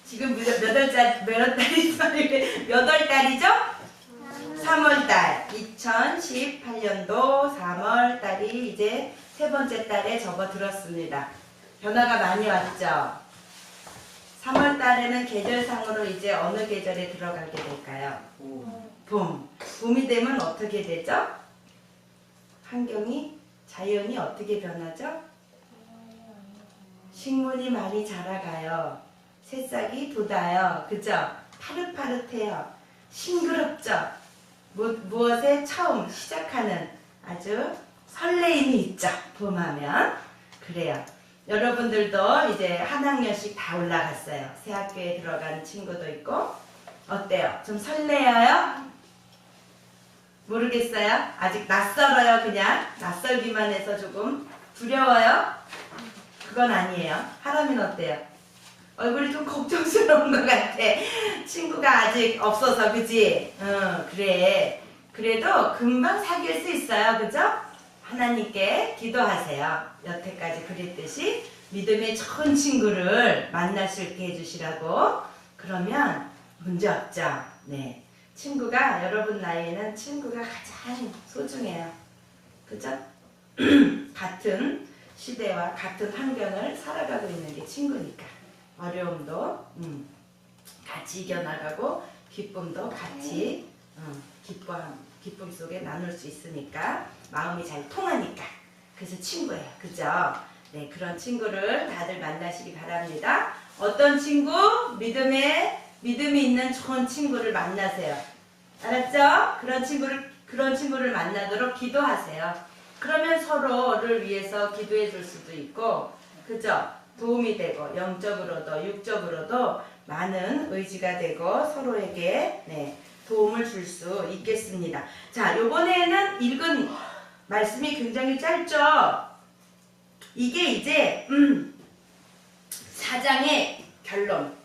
지금 몇 월 달이죠? 3월달. 2018년도 3월달이 이제 세 번째 달에 접어들었습니다. 변화가 많이 왔죠? 3월달에는 계절상으로 이제 어느 계절에 들어가게 될까요? 봄. 봄이 되면 어떻게 되죠? 환경이, 자연이 어떻게 변하죠? 식물이 많이 자라가요. 새싹이 돋아요. 그죠? 파릇파릇해요. 싱그럽죠? 무엇에 처음 시작하는 아주 설레임이 있죠. 봄하면. 그래요. 여러분들도 이제 한 학년씩 다 올라갔어요. 새 학교에 들어간 친구도 있고. 어때요? 좀 설레어요? 모르겠어요? 아직 낯설어요, 그냥? 낯설기만 해서 조금 두려워요? 그건 아니에요. 하람이는 어때요? 얼굴이 좀 걱정스러운 것 같아. 친구가 아직 없어서, 그지? 그래. 그래도 금방 사귈 수 있어요, 그죠? 하나님께 기도하세요. 여태까지 그랬듯이 믿음의 좋은 친구를 만날 수 있게 해주시라고. 그러면 문제 없죠? 네. 친구가, 여러분 나이에는 친구가 가장 소중해요. 그죠? 같은 시대와 같은 환경을 살아가고 있는 게 친구니까. 어려움도 같이 이겨나가고 기쁨도 같이 기쁨 속에 나눌 수 있으니까 마음이 잘 통하니까. 그래서 친구예요. 그죠? 네, 그런 친구를 다들 만나시기 바랍니다. 어떤 친구? 믿음이 있는 좋은 친구를 만나세요. 알았죠? 그런 친구를 만나도록 기도하세요. 그러면 서로를 위해서 기도해 줄 수도 있고, 그죠? 도움이 되고, 영적으로도 육적으로도 많은 의지가 되고 서로에게 도움을 줄 수 있겠습니다. 자, 요번에는 읽은 말씀이 굉장히 짧죠? 이게 이제 4장의 결론.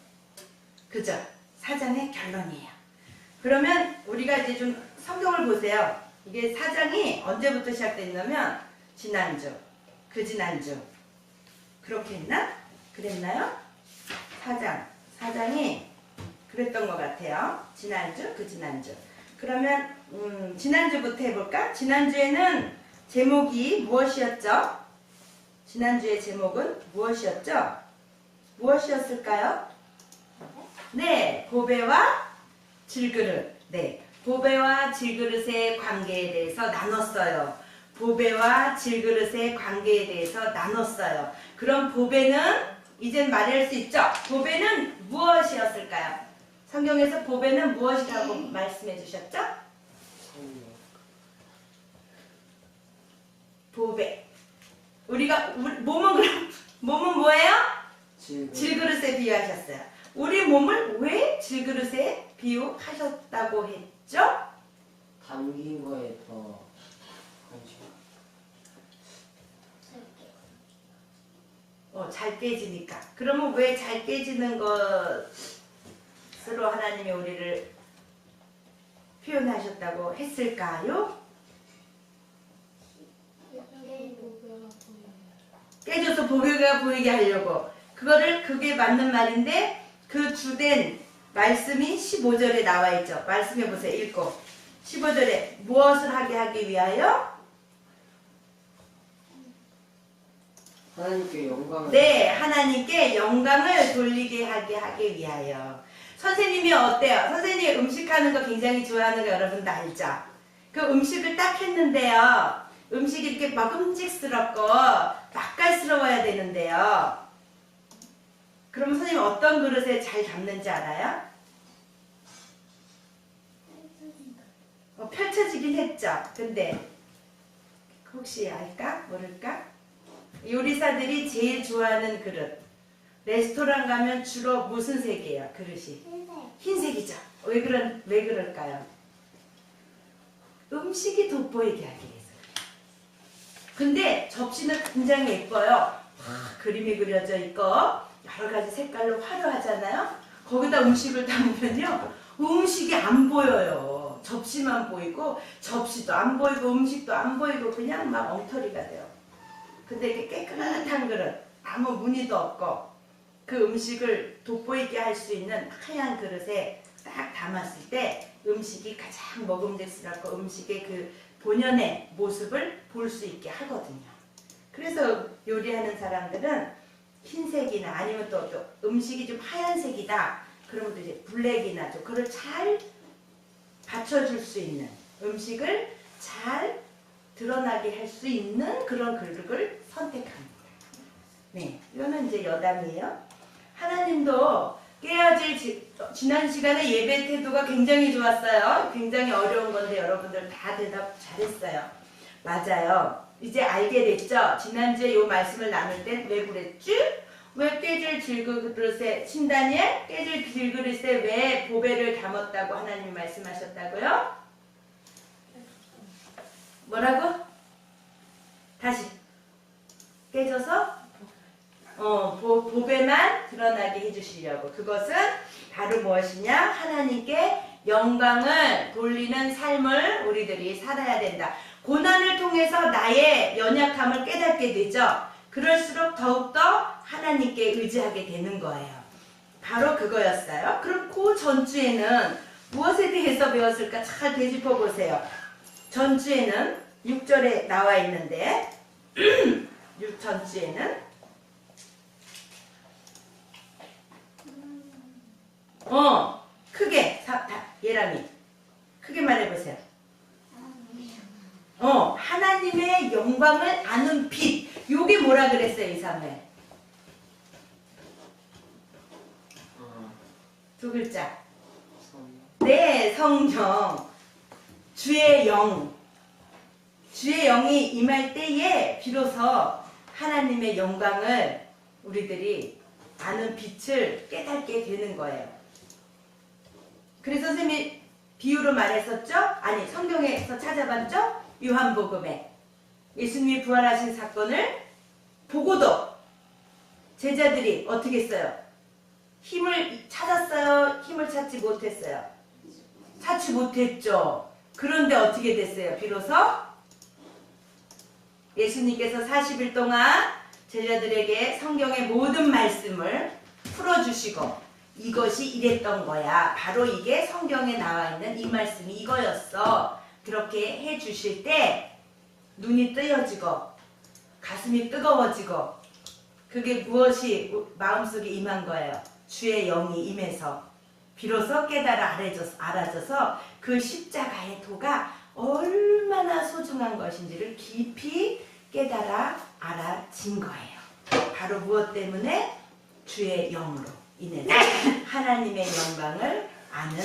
그죠? 4장의 결론이에요. 그러면 우리가 이제 좀 성경을 보세요. 이게 4장이 언제부터 시작됐냐면 지난주, 그지난주 그렇게 했나? 그랬나요? 4장이 그랬던 것 같아요. 지난주, 그지난주. 그러면 지난주부터 해볼까? 지난주에는 제목이 무엇이었죠? 지난주의 제목은 무엇이었죠? 무엇이었을까요? 네, 보배와 질그릇. 네, 보배와 질그릇의 관계에 대해서 나눴어요. 보배와 질그릇의 관계에 대해서 나눴어요. 그럼 보배는 이젠 말할 수 있죠? 보배는 무엇이었을까요? 성경에서 보배는 무엇이라고 말씀해 주셨죠? 보배. 몸은 뭐예요? 질그릇에 비유하셨어요. 우리 몸을 왜 질그릇에 비유하셨다고 했죠? 담긴 거에 더 잘 깨지니까. 그러면 왜 잘 깨지는 것으로 하나님이 우리를 표현하셨다고 했을까요? 깨져서 보배가 보이게 하려고. 그게 맞는 말인데 그 주된 말씀이 15절에 나와 있죠. 말씀해 보세요. 읽고. 15절에 무엇을 하기 위하여? 하나님께 영광을. 네, 하나님께 영광을 돌리게 하기 위하여. 선생님이 어때요? 선생님이 음식하는 거 굉장히 좋아하는 거 여러분도 알죠? 그 음식을 딱 했는데요. 음식이 이렇게 먹음직스럽고 맛깔스러워야 되는데요. 그럼 선생님 어떤 그릇에 잘 담는지 알아요? 펼쳐지긴 했죠. 근데 혹시 알까? 모를까? 요리사들이 제일 좋아하는 그릇. 레스토랑 가면 주로 무슨 색이에요? 그릇이? 흰색이죠. 왜 그럴까요? 음식이 돋보이게 하기 위해서. 근데 접시는 굉장히 예뻐요. 그림이 그려져 있고 여러 가지 색깔로 화려하잖아요. 거기다 음식을 담으면요. 음식이 안 보여요. 접시만 보이고 접시도 안 보이고 음식도 안 보이고 그냥 막 엉터리가 돼요. 근데 이렇게 깨끗한 그릇, 아무 무늬도 없고 그 음식을 돋보이게 할 수 있는 하얀 그릇에 딱 담았을 때 음식이 가장 먹음직스럽고 음식의 그 본연의 모습을 볼 수 있게 하거든요. 그래서 요리하는 사람들은 흰색이나 아니면 또 음식이 좀 하얀색이다. 그러면 또 이제 블랙이나 좀 그걸 잘 받쳐줄 수 있는 음식을 잘 드러나게 할 수 있는 그런 그릇을 선택합니다. 네, 이거는 이제 여담이에요. 하나님도 깨어질 지난 시간에 예배 태도가 굉장히 좋았어요. 굉장히 어려운 건데 여러분들 다 대답 잘했어요. 맞아요. 이제 알게 됐죠? 지난주에 이 말씀을 나눌 땐 왜 그랬지? 왜 깨질 질그릇에 신다니엘? 깨질 질그릇에 왜 보배를 담았다고 하나님이 말씀하셨다고요? 뭐라고? 다시 깨져서 보배만 드러나게 해주시려고. 그것은 바로 무엇이냐? 하나님께 영광을 돌리는 삶을 우리들이 살아야 된다. 고난을 통해서 나의 연약함을 깨닫게 되죠. 그럴수록 더욱더 하나님께 의지하게 되는 거예요. 바로 그거였어요. 그럼 그 전주에는 무엇에 대해서 배웠을까? 잘 되짚어 보세요. 전주에는 6절에 나와 있는데 전주에는 크게 예람이 크게 말해보세요. 하나님의 영광을 아는 빛. 요게 뭐라 그랬어요, 이사무엘? 두 글자. 네, 성령. 주의 영. 주의 영이 임할 때에 비로소 하나님의 영광을 우리들이 아는 빛을 깨닫게 되는 거예요. 그래서 선생님이 비유로 말했었죠? 아니, 성경에서 찾아봤죠? 요한복음에 예수님이 부활하신 사건을 보고도 제자들이 어떻게 했어요? 힘을 찾았어요? 힘을 찾지 못했어요? 찾지 못했죠. 그런데 어떻게 됐어요? 비로소 예수님께서 40일 동안 제자들에게 성경의 모든 말씀을 풀어주시고 이것이 이랬던 거야. 바로 이게 성경에 나와 있는 이 말씀이 이거였어. 그렇게 해주실 때 눈이 뜨여지고 가슴이 뜨거워지고 그게 무엇이 마음속에 임한 거예요? 주의 영이 임해서 비로소 깨달아 알아져서 그 십자가의 도가 얼마나 소중한 것인지를 깊이 깨달아 알아진 거예요. 바로 무엇 때문에? 주의 영으로 인해서 하나님의 영광을 아는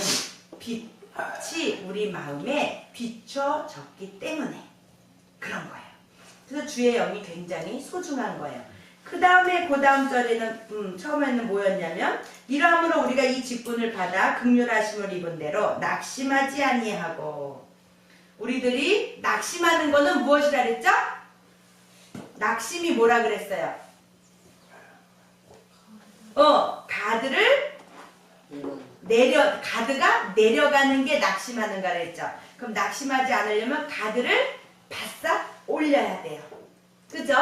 빛이 우리 마음에 비춰졌기 때문에 그런 거예요. 그래서 주의 영이 굉장히 소중한 거예요. 그 다음에 그 다음 절에는 처음에는 뭐였냐면 이러함으로 우리가 이 직분을 받아 긍휼하심을 입은 대로 낙심하지 아니하고. 우리들이 낙심하는 거는 무엇이라 그랬죠? 낙심이 뭐라 그랬어요? 가드를 가드가 내려가는 게 낙심하는가 그랬죠. 그럼 낙심하지 않으려면 가드를 바싹 올려야 돼요. 그죠?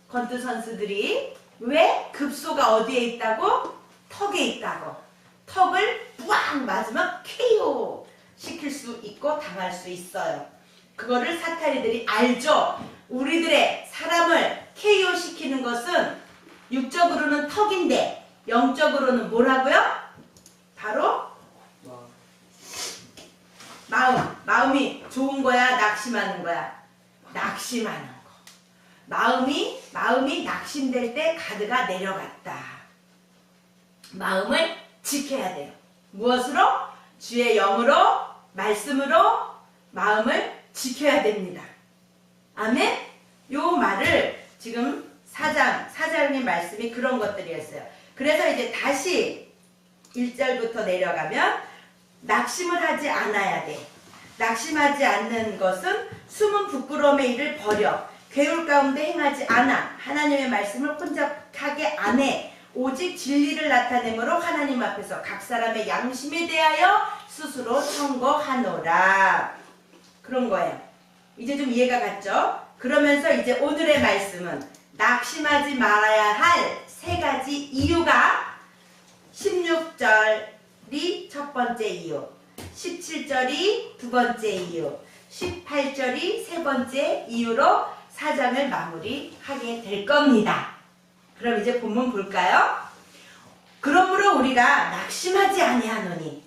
권투 선수들이 왜 급소가 어디에 있다고? 턱에 있다고. 턱을 뿌앙 맞으면 KO 시킬 수 있고 당할 수 있어요. 그거를 사타리들이 알죠. 우리들의 사람을 KO 시키는 것은 육적으로는 턱인데 영적으로는 뭐라고요? 바로 마음이 좋은 거야, 낙심하는 거야? 낙심하는 거. 마음이 낙심될 때 가드가 내려갔다. 마음을 지켜야 돼요. 무엇으로? 주의 영으로, 말씀으로 마음을 지켜야 됩니다. 아멘? 요 말을 지금 사장의 말씀이 그런 것들이었어요. 그래서 이제 다시 1절부터 내려가면 낙심을 하지 않아야 돼. 낙심하지 않는 것은 숨은 부끄러움의 일을 버려 괴울 가운데 행하지 않아. 하나님의 말씀을 혼잡하게 안 해. 오직 진리를 나타내므로 하나님 앞에서 각 사람의 양심에 대하여 스스로 청거하노라. 그런 거예요. 이제 좀 이해가 갔죠? 그러면서 이제 오늘의 말씀은 낙심하지 말아야 할 세 가지 이유가 16절이 첫 번째 이유, 17절이 두 번째 이유, 18절이 세 번째 이유로 4장을 마무리하게 될 겁니다. 그럼 이제 본문 볼까요? 그러므로 우리가 낙심하지 아니하노니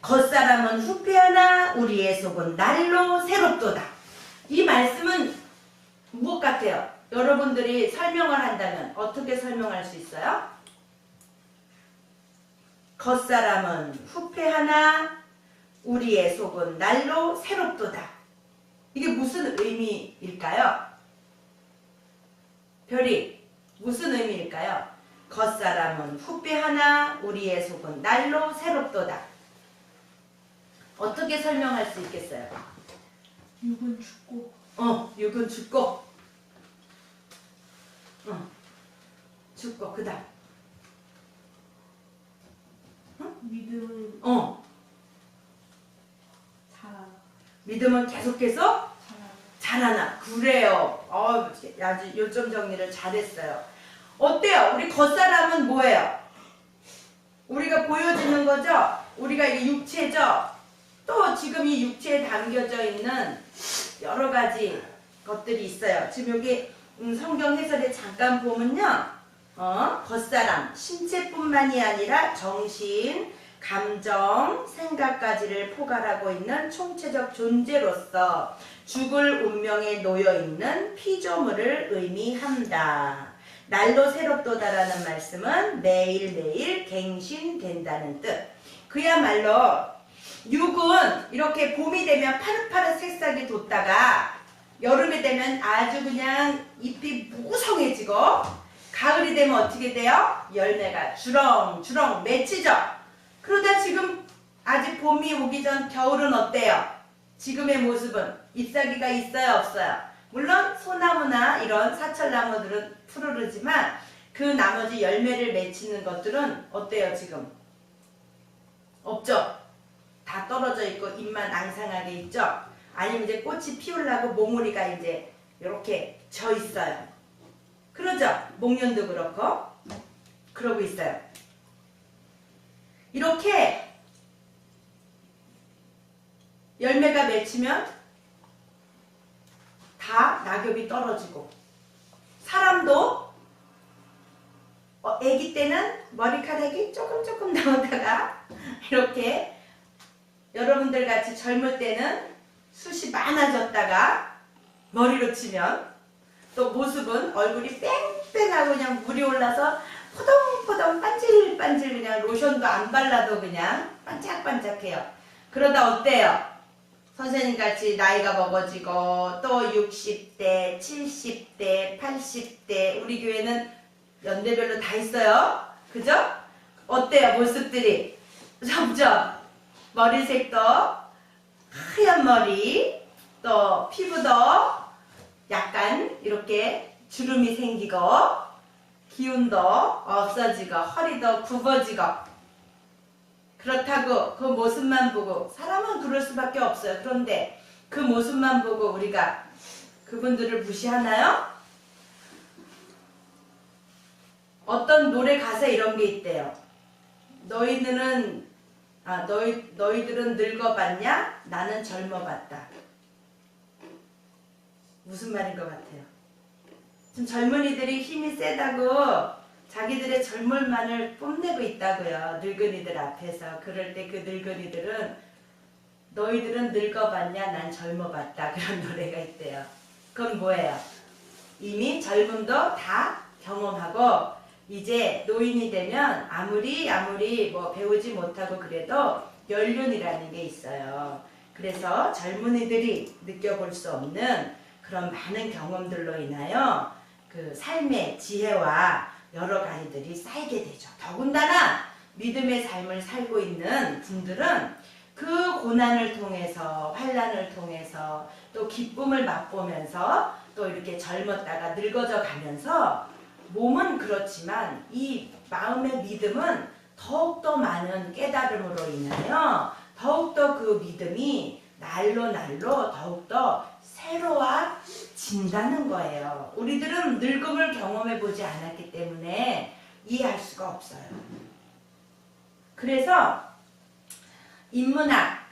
겉사람은 후패하나 우리의 속은 날로 새롭도다. 이 말씀은 무엇 같아요? 여러분들이 설명을 한다면 어떻게 설명할 수 있어요? 겉사람은 후패하나 우리의 속은 날로 새롭도다. 이게 무슨 의미일까요? 별이 무슨 의미일까요? 겉사람은 후패하나 우리의 속은 날로 새롭도다. 어떻게 설명할 수 있겠어요? 육은 죽고 육은 죽고 죽고 그 다음 믿음은 믿음은 계속해서 자라나. 그래요. 아주 요점 정리를 잘했어요. 어때요? 우리 겉사람은 뭐예요? 우리가 보여지는 거죠? 우리가 이게 육체죠? 또 지금 이 육체에 담겨져 있는 여러 가지 것들이 있어요. 지금 여기 성경 해설에 잠깐 보면요. 겉사람, 신체뿐만이 아니라 정신, 감정, 생각까지를 포괄하고 있는 총체적 존재로서 죽을 운명에 놓여있는 피조물을 의미한다. 날로 새롭도다라는 말씀은 매일매일 갱신된다는 뜻. 그야말로 육은 이렇게 봄이 되면 파릇파릇 새싹이 돋다가 여름이 되면 아주 그냥 잎이 무성해지고 가을이 되면 어떻게 돼요? 열매가 주렁주렁 맺히죠. 그러다 지금 아직 봄이 오기 전 겨울은 어때요? 지금의 모습은 잎사귀가 있어요 없어요? 물론 소나무나 이런 사철나무들은 푸르르지만 그 나머지 열매를 맺히는 것들은 어때요 지금? 없죠? 다 떨어져 있고 잎만 앙상하게 있죠? 아니면 이제 꽃이 피우려고 몽우리가 이제 이렇게 져 있어요. 그러죠? 목련도 그렇고 그러고 있어요. 이렇게 열매가 맺히면 다 낙엽이 떨어지고 사람도 아기 때는 머리카락이 조금 나오다가 이렇게 여러분들 같이 젊을 때는 숱이 많아졌다가 머리로 치면 또 모습은 얼굴이 뺑뺑하고 그냥 물이 올라서 포동포동 반질반질 그냥 로션도 안 발라도 그냥 반짝반짝해요. 그러다 어때요? 선생님 같이 나이가 먹어지고 또 60대, 70대, 80대 우리 교회는 연대별로 다 있어요. 그죠? 어때요? 모습들이 점점 머리색도 하얀 머리 또 피부도 약간 이렇게 주름이 생기고 기운도 없어지고 허리도 굽어지고 그렇다고 그 모습만 보고 사람은 그럴 수밖에 없어요. 그런데 그 모습만 보고 우리가 그분들을 무시하나요? 어떤 노래 가사에 이런 게 있대요. 너희들은 늙어봤냐? 나는 젊어봤다. 무슨 말인 것 같아요? 지금 젊은이들이 힘이 세다고 자기들의 젊을만을 뽐내고 있다고요. 늙은이들 앞에서. 그럴 때 그 늙은이들은 너희들은 늙어봤냐? 난 젊어봤다. 그런 노래가 있대요. 그건 뭐예요? 이미 젊음도 다 경험하고 이제 노인이 되면 아무리 뭐 배우지 못하고 그래도 연륜이라는 게 있어요. 그래서 젊은이들이 느껴볼 수 없는 그런 많은 경험들로 인하여 그 삶의 지혜와 여러 가지들이 쌓이게 되죠. 더군다나 믿음의 삶을 살고 있는 분들은 그 고난을 통해서 환난을 통해서 또 기쁨을 맛보면서 또 이렇게 젊었다가 늙어져 가면서 몸은 그렇지만 이 마음의 믿음은 더욱더 많은 깨달음으로 인하여 더욱더 그 믿음이 날로 더욱더 새로워진다는 거예요. 우리들은 늙음을 경험해 보지 않았기 때문에 이해할 수가 없어요. 그래서 인문학에는요,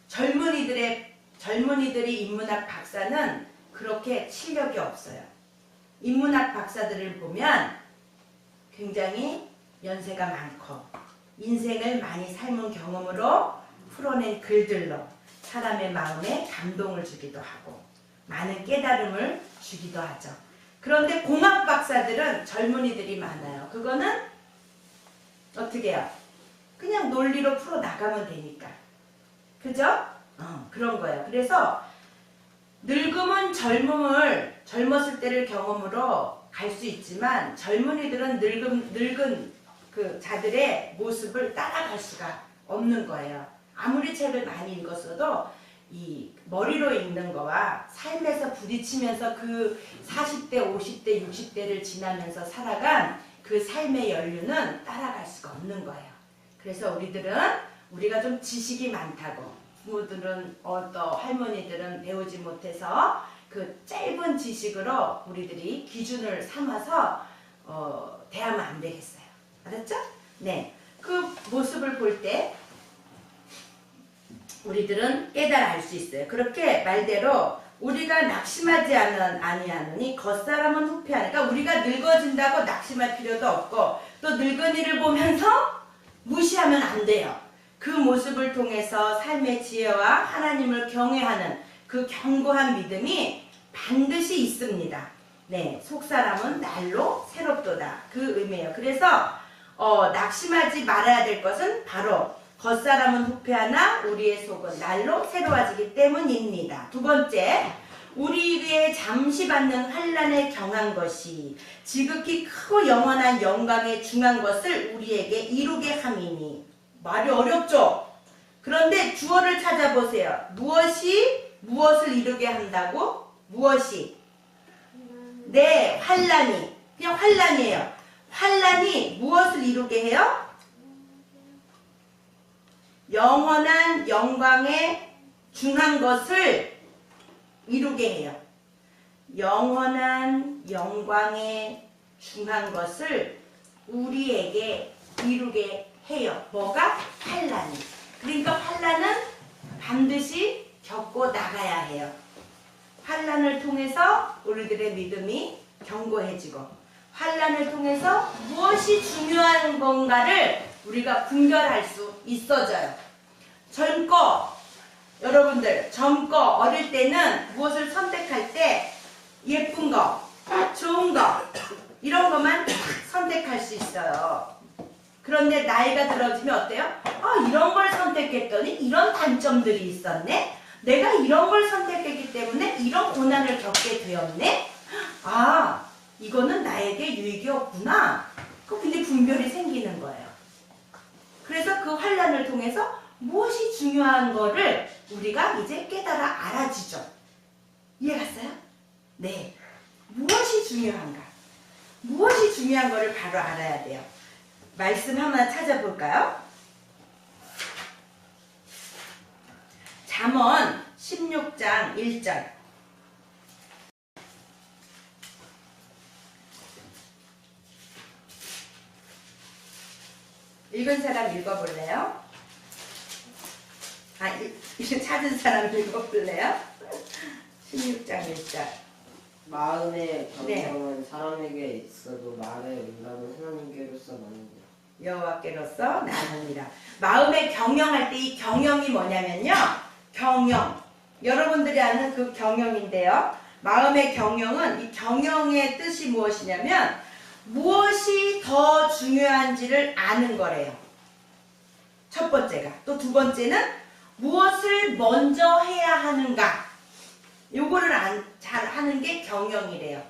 젊은이들이 인문학 박사는 그렇게 실력이 없어요. 인문학 박사들을 보면 굉장히 연세가 많고 인생을 많이 삶은 경험으로 풀어낸 글들로 사람의 마음에 감동을 주기도 하고 많은 깨달음을 주기도 하죠. 그런데 공학 박사들은 젊은이들이 많아요. 그거는 어떻게 해요? 그냥 논리로 풀어 나가면 되니까. 그죠? 그런 거예요. 그래서 늙음은 젊었을 때를 경험으로 갈 수 있지만 젊은이들은 늙은 그 자들의 모습을 따라갈 수가 없는 거예요. 아무리 책을 많이 읽었어도 이 머리로 읽는 거와 삶에서 부딪히면서 그 40대, 50대, 60대를 지나면서 살아간 그 삶의 연륜은 따라갈 수가 없는 거예요. 그래서 우리가 좀 지식이 많다고 부모들은 또 할머니들은 배우지 못해서 그 짧은 지식으로 우리들이 기준을 삼아서 대하면 안 되겠어요. 알았죠? 네. 그 모습을 볼 때 우리들은 깨달아 알 수 있어요. 그렇게 말대로 우리가 낙심하지 아니하느니 겉사람은 후패하니까 우리가 늙어진다고 낙심할 필요도 없고 또 늙은이를 보면서 무시하면 안 돼요. 그 모습을 통해서 삶의 지혜와 하나님을 경외하는 그 견고한 믿음이 반드시 있습니다. 네, 속사람은 날로 새롭도다. 그 의미예요. 그래서 낙심하지 말아야 될 것은 바로 겉사람은 후패하나 우리의 속은 날로 새로워지기 때문입니다. 두 번째, 우리에게 잠시 받는 환난에 경한 것이 지극히 크고 영원한 영광에 중한 것을 우리에게 이루게 함이니. 말이 어렵죠? 그런데 주어를 찾아보세요. 무엇을 이루게 한다고? 무엇이? 네, 환난이. 그냥 환난이에요. 환난이 무엇을 이루게 해요? 영원한 영광에 중한 것을 이루게 해요. 영원한 영광에 중한 것을 우리에게 이루게 해요. 뭐가? 환난이. 그러니까 환난은 반드시 겪고 나가야 해요. 환난을 통해서 우리들의 믿음이 견고해지고 환난을 통해서 무엇이 중요한 건가를 우리가 분별할 수 있어져요. 여러분들 젊고 어릴 때는 무엇을 선택할 때 예쁜 거, 좋은 거 이런 것만 선택할 수 있어요. 그런데 나이가 들어지면 어때요? 이런 걸 선택했더니 이런 단점들이 있었네. 내가 이런 걸 선택했기 때문에 이런 고난을 겪게 되었네. 이거는 나에게 유익이 없구나. 근데 분별이 생기는 거예요. 그래서 그 환난을 통해서 무엇이 중요한 거를 우리가 이제 깨달아 알아지죠. 이해갔어요? 네. 무엇이 중요한가? 무엇이 중요한 거를 바로 알아야 돼요. 말씀 하나 찾아볼까요? 잠언 16장 1절. 읽은 사람 읽어볼래요? 찾은 사람 읽어볼래요? 16장 1절. 마음의 경영은 사람에게 있어도 말의 응답은 하나님께로서 나느니라. 여호와께로서 나느니라. 마음의 경영할 때 이 경영이 뭐냐면요. 경영. 여러분들이 아는 그 경영인데요. 마음의 경영은 이 경영의 뜻이 무엇이냐면 무엇이 더 중요한지를 아는 거래요. 첫 번째가. 또 두 번째는 무엇을 먼저 해야 하는가. 요거를 잘 하는 게 경영이래요.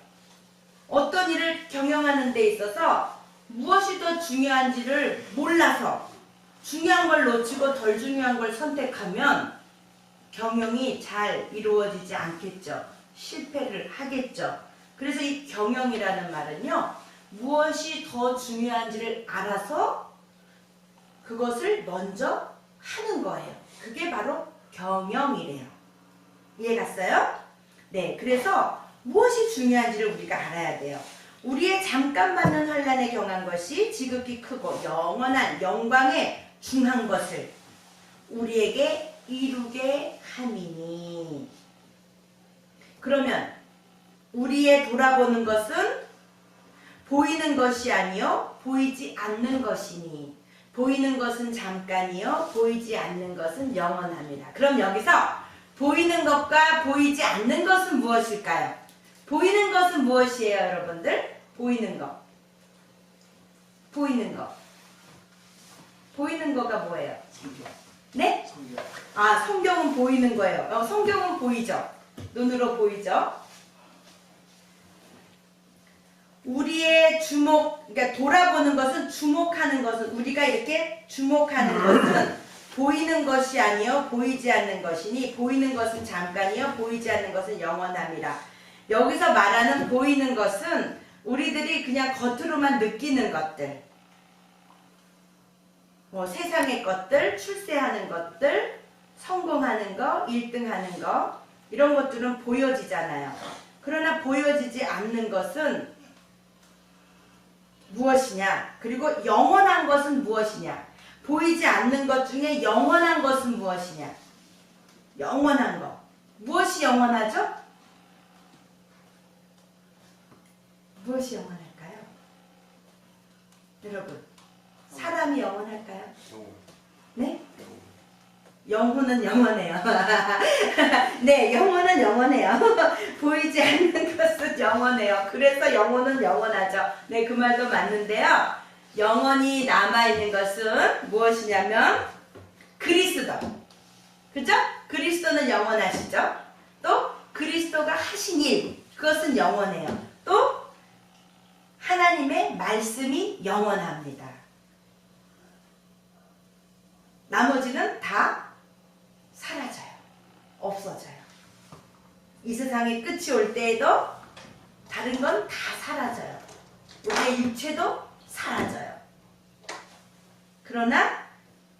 어떤 일을 경영하는 데 있어서 무엇이 더 중요한지를 몰라서 중요한 걸 놓치고 덜 중요한 걸 선택하면 경영이 잘 이루어지지 않겠죠. 실패를 하겠죠. 그래서 이 경영이라는 말은요. 무엇이 더 중요한지를 알아서 그것을 먼저 하는 거예요. 그게 바로 경영이래요. 이해 갔어요? 네, 그래서 무엇이 중요한지를 우리가 알아야 돼요. 우리의 잠깐 받는 환란에 경한 것이 지극히 크고 영원한 영광에 중한 것을 우리에게 이루게 함이니. 그러면 우리의 돌아보는 것은 보이는 것이 아니요 보이지 않는 것이니 보이는 것은 잠깐이요 보이지 않는 것은 영원합니다. 그럼 여기서 보이는 것과 보이지 않는 것은 무엇일까요? 보이는 것은 무엇이에요, 여러분들? 보이는 것. 보이는 것. 보이는 거가 뭐예요? 성경. 네? 성경. 아, 성경은 보이는 거예요. 성경은 보이죠? 눈으로 보이죠? 우리의 주목, 그러니까 돌아보는 것은 주목하는 것은 우리가 이렇게 주목하는 것은 보이는 것이 아니요 보이지 않는 것이니 보이는 것은 잠깐이요 보이지 않는 것은 영원함이라. 여기서 말하는 보이는 것은 우리들이 그냥 겉으로만 느끼는 것들, 뭐 세상의 것들, 출세하는 것들, 성공하는 거, 1등하는 거 이런 것들은 보여지잖아요. 그러나 보여지지 않는 것은 무엇이냐? 그리고 영원한 것은 무엇이냐? 보이지 않는 것 중에 영원한 것은 무엇이냐? 영원한 것. 무엇이 영원하죠? 무엇이 영원할까요? 여러분, 사람이 영원할까요? 영원. 네? 영원. 영혼은 영원해요. 네, 영혼은 영원해요. 보이지 않는 것은 영원해요. 그래서 영혼은 영원하죠. 네, 그 말도 맞는데요. 영원히 남아있는 것은 무엇이냐면 그리스도. 그죠? 그리스도는 영원하시죠? 또 그리스도가 하신 일, 그것은 영원해요. 또 하나님의 말씀이 영원합니다. 나머지는 다 사라져요. 없어져요. 이 세상의 끝이 올 때에도 다른 건 다 사라져요. 우리의 육체도 사라져요. 그러나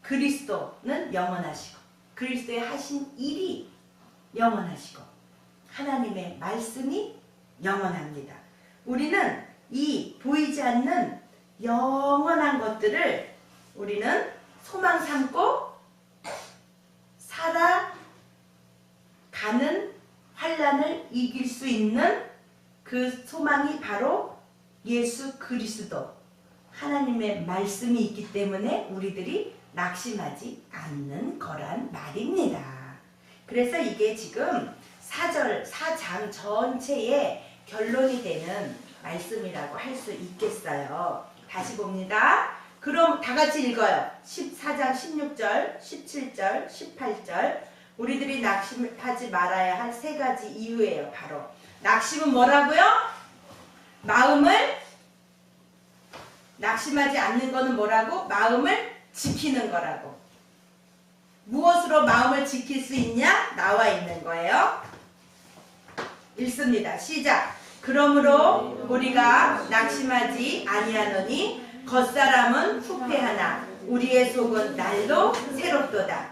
그리스도는 영원하시고 그리스도의 하신 일이 영원하시고 하나님의 말씀이 영원합니다. 우리는 이 보이지 않는 영원한 것들을 우리는 소망 삼고 살아가는 환난을 이길 수 있는 그 소망이 바로 예수 그리스도 하나님의 말씀이 있기 때문에 우리들이 낙심하지 않는 거란 말입니다. 그래서 이게 지금 4장 전체의 결론이 되는 말씀이라고 할 수 있겠어요. 다시 봅니다. 그럼 다 같이 읽어요. 14장 16절, 17절, 18절. 우리들이 낙심하지 말아야 할 세 가지 이유예요. 바로 낙심은 뭐라고요? 마음을 낙심하지 않는 거는 뭐라고? 마음을 지키는 거라고. 무엇으로 마음을 지킬 수 있냐? 나와 있는 거예요. 읽습니다. 시작. 그러므로 우리가 낙심하지 아니하노니 겉사람은 후패하나 우리의 속은 날로 새롭도다.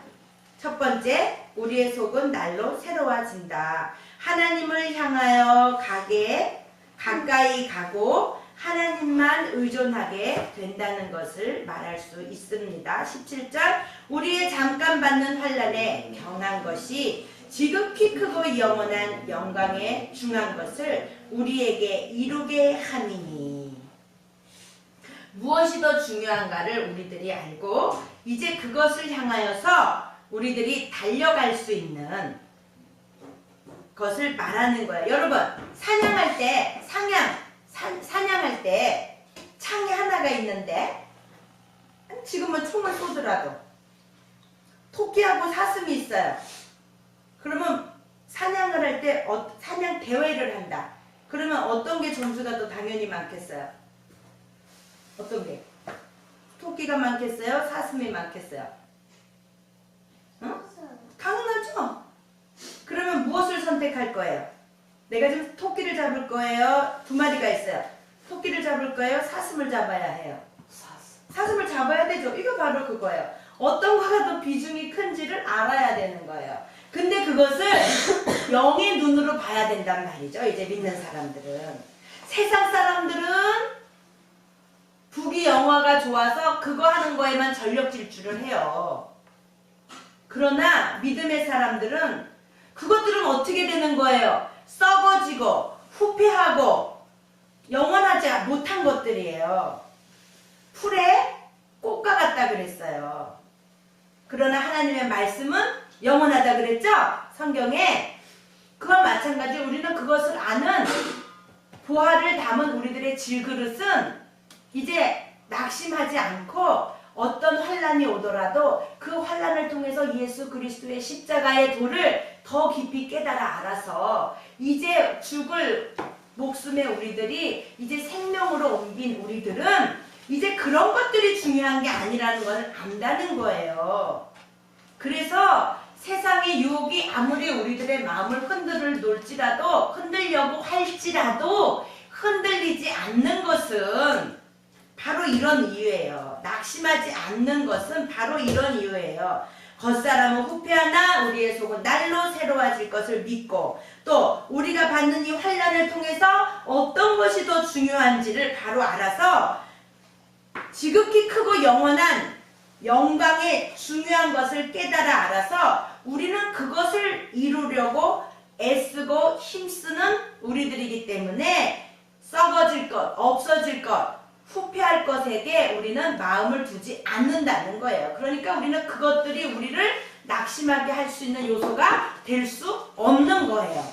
첫 번째, 우리의 속은 날로 새로워진다. 하나님을 향하여 가까이 가고 하나님만 의존하게 된다는 것을 말할 수 있습니다. 17절, 우리의 잠깐 받는 환난에 경한 것이 지극히 크고 영원한 영광에 중한 것을 우리에게 이루게 함이니. 무엇이 더 중요한가를 우리들이 알고 이제 그것을 향하여서 우리들이 달려갈 수 있는 것을 말하는 거예요. 여러분, 사냥할 때 사냥할 때 창이 하나가 있는데 지금은 총을 쏘더라도 토끼하고 사슴이 있어요. 그러면 사냥을 할 때 사냥 대회를 한다. 그러면 어떤 게 점수가 더 당연히 많겠어요? 어떤 게? 토끼가 많겠어요? 사슴이 많겠어요? 응? 당연하죠. 그러면 무엇을 선택할 거예요? 내가 지금 토끼를 잡을 거예요? 두 마리가 있어요. 토끼를 잡을 거예요? 사슴을 잡아야 해요? 사슴을 잡아야 되죠. 이거 바로 그거예요. 어떤 거가 더 비중이 큰지를 알아야 되는 거예요. 근데 그것을 영의 눈으로 봐야 된단 말이죠. 이제 믿는 사람들은. 세상 사람들은 부귀 영화가 좋아서 그거 하는 거에만 전력 질주를 해요. 그러나 믿음의 사람들은 그것들은 어떻게 되는 거예요? 썩어지고 후패하고 영원하지 못한 것들이에요. 풀에 꽃과 같다 그랬어요. 그러나 하나님의 말씀은 영원하다 그랬죠? 성경에. 그와 마찬가지 우리는 그것을 아는 보화를 담은 우리들의 질그릇은 이제 낙심하지 않고 어떤 환난이 오더라도 그 환난을 통해서 예수 그리스도의 십자가의 도를 더 깊이 깨달아 알아서 이제 죽을 목숨의 우리들이 이제 생명으로 옮긴 우리들은 이제 그런 것들이 중요한 게 아니라는 걸 안다는 거예요. 그래서 세상의 유혹이 아무리 우리들의 마음을 흔들려고 할지라도 흔들리지 않는 것은 바로 이런 이유예요. 낙심하지 않는 것은 바로 이런 이유예요. 겉사람은 후패하나 우리의 속은 날로 새로워질 것을 믿고 또 우리가 받는 이 환난을 통해서 어떤 것이 더 중요한지를 바로 알아서 지극히 크고 영원한 영광의 중요한 것을 깨달아 알아서 우리는 그것을 이루려고 애쓰고 힘쓰는 우리들이기 때문에 썩어질 것, 없어질 것, 후패할 것에게 우리는 마음을 두지 않는다는 거예요. 그러니까 우리는 그것들이 우리를 낙심하게 할 수 있는 요소가 될 수 없는 거예요.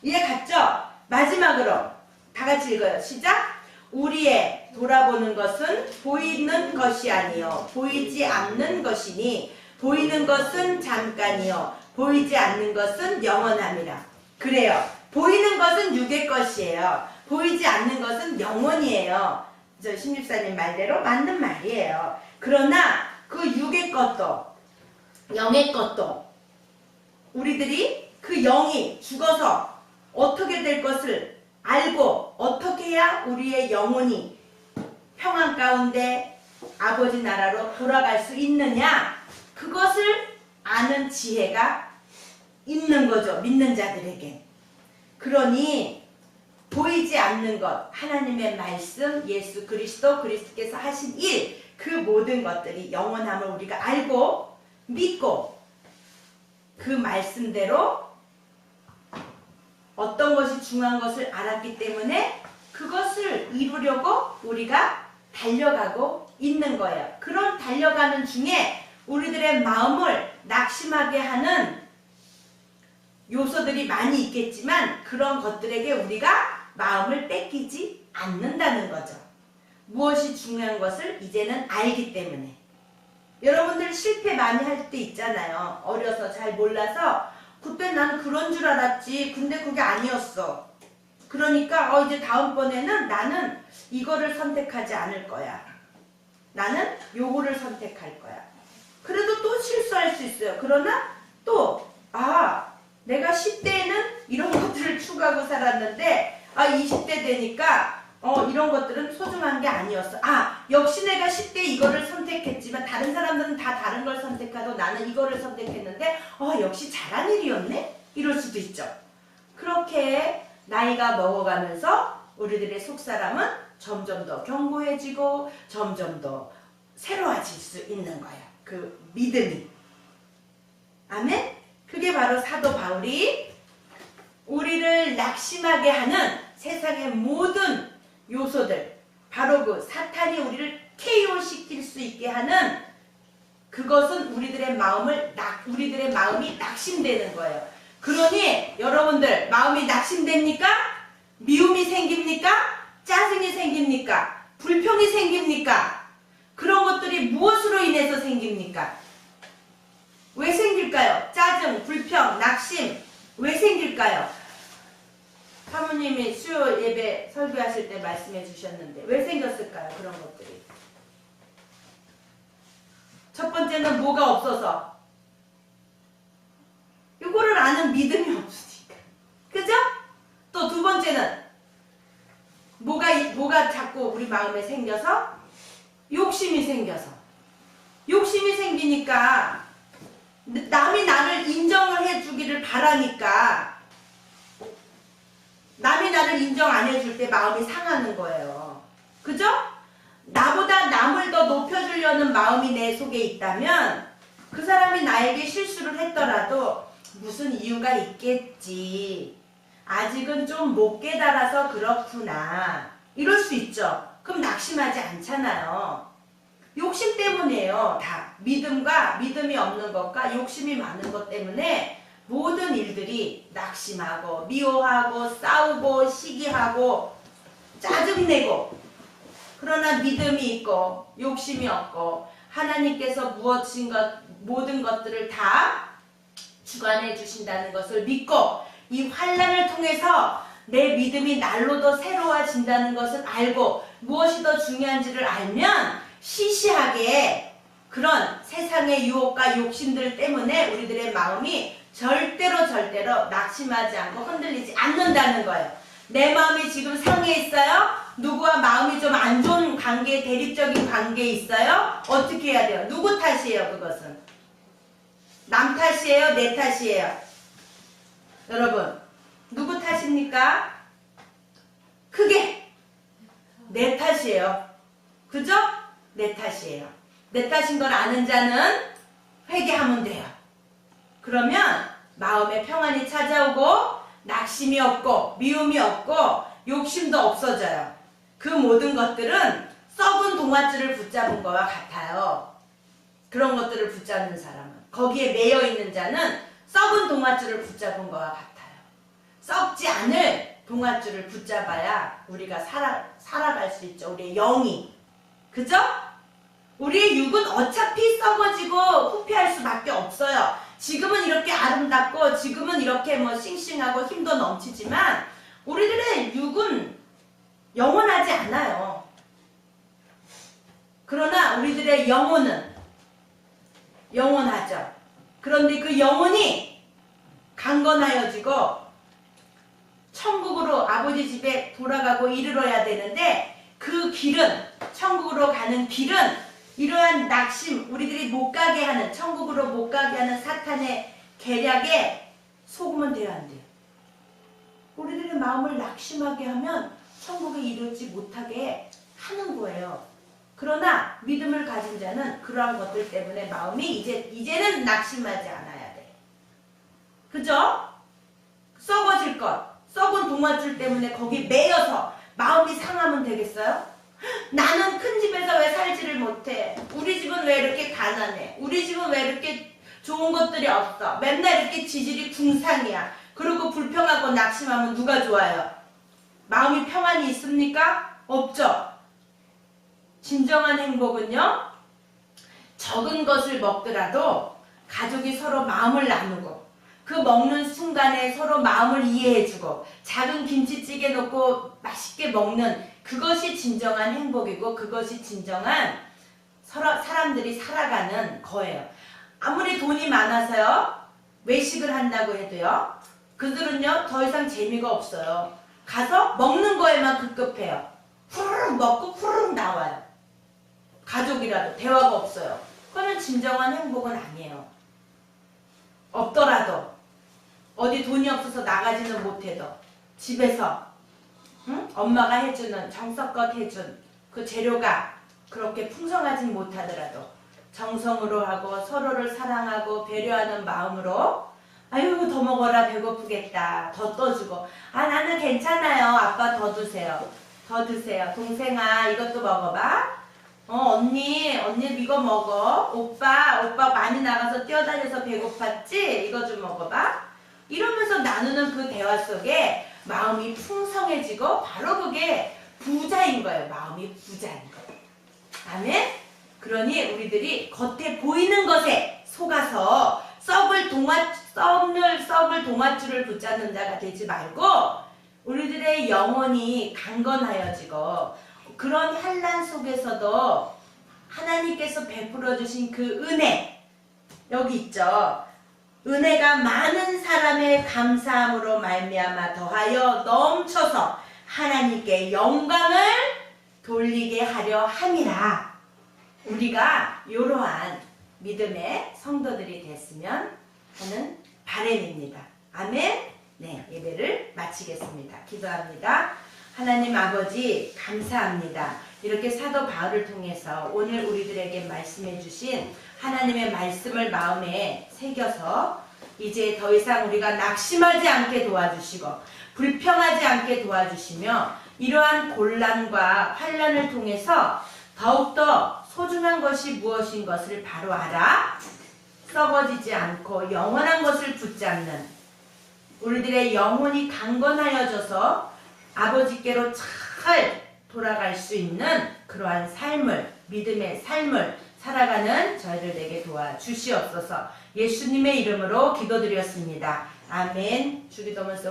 이해 갔죠? 마지막으로 다 같이 읽어요. 시작! 우리의 돌아보는 것은 보이는 것이 아니요 보이지 않는 것이니 보이는 것은 잠깐이요 보이지 않는 것은 영원함이라. 그래요. 보이는 것은 육의 것이에요. 보이지 않는 것은 영원이에요. 저 신집사님 말대로 맞는 말이에요. 그러나 그 육의 것도 영의 것도 우리들이 그 영이 죽어서 어떻게 될 것을 알고 어떻게 해야 우리의 영혼이 평안 가운데 아버지 나라로 돌아갈 수 있느냐, 그것을 아는 지혜가 있는 거죠. 믿는 자들에게. 그러니 보이지 않는 것, 하나님의 말씀, 예수 그리스도, 그리스도께서 하신 일, 그 모든 것들이 영원함을 우리가 알고 믿고 그 말씀대로 어떤 것이 중요한 것을 알았기 때문에 그것을 이루려고 우리가 달려가고 있는 거예요. 그런 달려가는 중에 우리들의 마음을 낙심하게 하는 요소들이 많이 있겠지만 그런 것들에게 우리가 마음을 뺏기지 않는다는 거죠. 무엇이 중요한 것을 이제는 알기 때문에. 여러분들 실패 많이 할 때 있잖아요. 어려서 잘 몰라서 그때 나는 그런 줄 알았지. 근데 그게 아니었어. 그러니까 이제 다음번에는 나는 이거를 선택하지 않을 거야. 나는 요거를 선택할 거야. 그래도 또 실수할 수 있어요. 그러나 또 내가 10대에는 이런 것들을 추구하고 살았는데 20대 되니까 이런 것들은 소중한 게 아니었어. 역시 내가 10대 이거를 선택했지만 다른 사람들은 다 다른 걸 선택하고 나는 이거를 선택했는데 역시 잘한 일이었네? 이럴 수도 있죠. 그렇게 나이가 먹어가면서 우리들의 속사람은 점점 더 견고해지고 점점 더 새로워질 수 있는 거예요. 그 믿음이. 아멘? 그게 바로 사도 바울이 우리를 낙심하게 하는 세상의 모든 요소들, 바로 그 사탄이 우리를 KO 시킬 수 있게 하는 그것은 우리들의 마음이 낙심되는 거예요. 그러니 여러분들 마음이 낙심됩니까? 미움이 생깁니까? 짜증이 생깁니까? 불평이 생깁니까? 그런 것들이 무엇으로 인해서 생깁니까? 왜 생길까요? 짜증, 불평, 낙심 왜 생길까요? 사모님이 수요 예배 설교하실 때 말씀해 주셨는데 왜 생겼을까요? 그런 것들이. 첫 번째는 뭐가 없어서? 이거를 아는 믿음이 없으니까. 그죠? 또 두 번째는 뭐가 자꾸 우리 마음에 생겨서? 욕심이 생겨서. 욕심이 생기니까 남이 나를 인정을 해주기를 바라니까 남이 나를 인정 안 해줄 때 마음이 상하는 거예요. 그죠? 나보다 남을 더 높여주려는 마음이 내 속에 있다면 그 사람이 나에게 실수를 했더라도 무슨 이유가 있겠지. 아직은 좀 못 깨달아서 그렇구나. 이럴 수 있죠. 그럼 낙심하지 않잖아요. 욕심 때문이에요. 다. 믿음이 없는 것과 욕심이 많은 것 때문에 모든 일들이 낙심하고 미워하고 싸우고 시기하고 짜증내고, 그러나 믿음이 있고 욕심이 없고 하나님께서 모든 것들을 다 주관해 주신다는 것을 믿고 이 환난을 통해서 내 믿음이 날로 더 새로워진다는 것을 알고 무엇이 더 중요한지를 알면 시시하게 그런 세상의 유혹과 욕심들 때문에 우리들의 마음이 절대로 낙심하지 않고 흔들리지 않는다는 거예요. 내 마음이 지금 상해 있어요? 누구와 마음이 좀 안 좋은 관계, 대립적인 관계에 있어요? 어떻게 해야 돼요? 누구 탓이에요, 그것은? 남 탓이에요? 내 탓이에요? 여러분, 누구 탓입니까? 크게 내 탓이에요. 그죠? 내 탓이에요. 내 탓인 걸 아는 자는 회개하면 돼요. 그러면 마음에 평안이 찾아오고 낙심이 없고 미움이 없고 욕심도 없어져요. 그 모든 것들은 썩은 동아줄을 붙잡은 것과 같아요. 그런 것들을 붙잡는 사람은, 거기에 매여 있는 자는 썩은 동아줄을 붙잡은 것과 같아요. 썩지 않을 동아줄을 붙잡아야 우리가 살아갈 수 있죠. 우리의 영이. 그죠? 우리의 육은 어차피 썩어지고 후퇴할 수밖에 없어요. 지금은 이렇게 아름답고 지금은 이렇게 싱싱하고 힘도 넘치지만 우리들의 육은 영원하지 않아요. 그러나 우리들의 영혼은 영원하죠. 그런데 그 영혼이 강건하여지고 천국으로 아버지 집에 돌아가고 이르러야 되는데, 그 길은, 천국으로 가는 길은 이러한 낙심, 우리들이 못 가게 하는, 천국으로 못 가게 하는 사탄의 계략에 속으면 돼야 안 돼요. 우리들의 마음을 낙심하게 하면 천국에 이르지 못하게 하는 거예요. 그러나 믿음을 가진 자는 그러한 것들 때문에 마음이 이제는 낙심하지 않아야 돼. 그죠? 썩어질 것, 썩은 동아줄 때문에 거기 매여서 마음이 상하면 되겠어요? 나는 큰 집에서 왜 살지를 못해? 우리 집은 왜 이렇게 가난해? 우리 집은 왜 이렇게 좋은 것들이 없어? 맨날 이렇게 지질이 궁상이야. 그리고 불평하고 낙심하면 누가 좋아요? 마음이 평안이 있습니까? 없죠? 진정한 행복은요, 적은 것을 먹더라도 가족이 서로 마음을 나누고 그 먹는 순간에 서로 마음을 이해해주고 작은 김치찌개 넣고 맛있게 먹는 그것이 진정한 행복이고 그것이 진정한 사람들이 살아가는 거예요. 아무리 돈이 많아서요, 외식을 한다고 해도요, 그들은요 더 이상 재미가 없어요. 가서 먹는 거에만 급급해요. 후루룩 먹고 후루룩 나와요. 가족이라도 대화가 없어요. 그거는 진정한 행복은 아니에요. 없더라도 어디 돈이 없어서 나가지는 못해도 집에서 엄마가 해주는, 정성껏 해준 그 재료가 그렇게 풍성하진 못하더라도 정성으로 하고 서로를 사랑하고 배려하는 마음으로, 아유 더 먹어라 배고프겠다, 더 떠주고, 아 나는 괜찮아요 아빠 더 드세요, 더 드세요, 동생아 이것도 먹어봐, 언니 이거 먹어, 오빠 많이 나가서 뛰어다녀서 배고팠지, 이거 좀 먹어봐, 이러면서 나누는 그 대화 속에 마음이 풍성해지고 바로 그게 부자인 거예요. 마음이 부자인 거예요. 아멘? 그러니 우리들이 겉에 보이는 것에 속아서 썩을 동아줄을 붙잡는 자가 되지 말고 우리들의 영혼이 강건하여지고 그런 환난 속에서도 하나님께서 베풀어 주신 그 은혜, 여기 있죠. 은혜가 많은 사람의 감사함으로 말미암아 더하여 넘쳐서 하나님께 영광을 돌리게 하려 함이라. 우리가 이러한 믿음의 성도들이 됐으면 하는 바람입니다. 아멘. 네, 예배를 마치겠습니다. 기도합니다. 하나님 아버지 감사합니다. 이렇게 사도 바울을 통해서 오늘 우리들에게 말씀해 주신 하나님의 말씀을 마음에 새겨서 이제 더 이상 우리가 낙심하지 않게 도와주시고 불평하지 않게 도와주시며 이러한 곤란과 환난을 통해서 더욱더 소중한 것이 무엇인 것을 바로 알아 썩어지지 않고 영원한 것을 붙잡는 우리들의 영혼이 강건하여져서 아버지께로 잘 돌아갈 수 있는 그러한 삶을 믿음의 삶을 살아가는 저희들 에게 도와주시옵소서. 예수님의 이름으로 기도드렸습니다. 아멘. 주기도문서